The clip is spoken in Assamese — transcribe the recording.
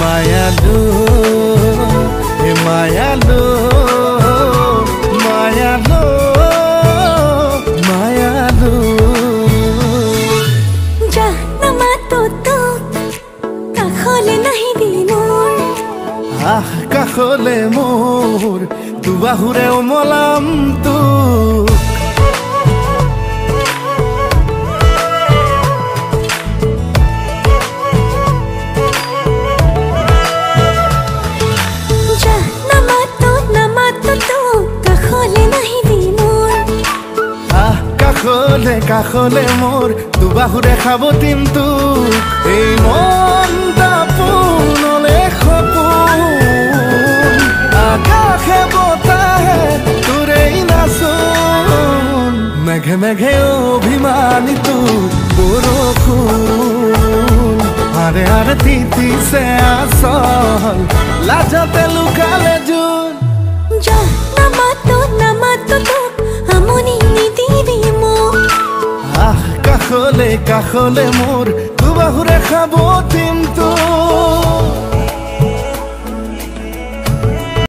মায়ালু এ মায়ালু মায়ালু মায়ালু জাহ্নমা তো কাখলে নাহিবি মোৰ আহ কাখলে মোৰ দুবাহুৰে ওমলাম তোক কাখলে কাখলে মোৰ দুবাহুৰে খাব দিম তোক এই মনটা পোনলে সপোন আকাশে বতাহে তোৰেই নাচোন মেঘে মেঘে অভিমানী তোৰ বৰষুণ আৰে আৰে তিতিছে আচল লাজতে লুকালে জোন নামাতো তোক আমনি নিদিবি মোক কাখলে কাখলে মোৰ দুবাহুৰে খাব দিম তোক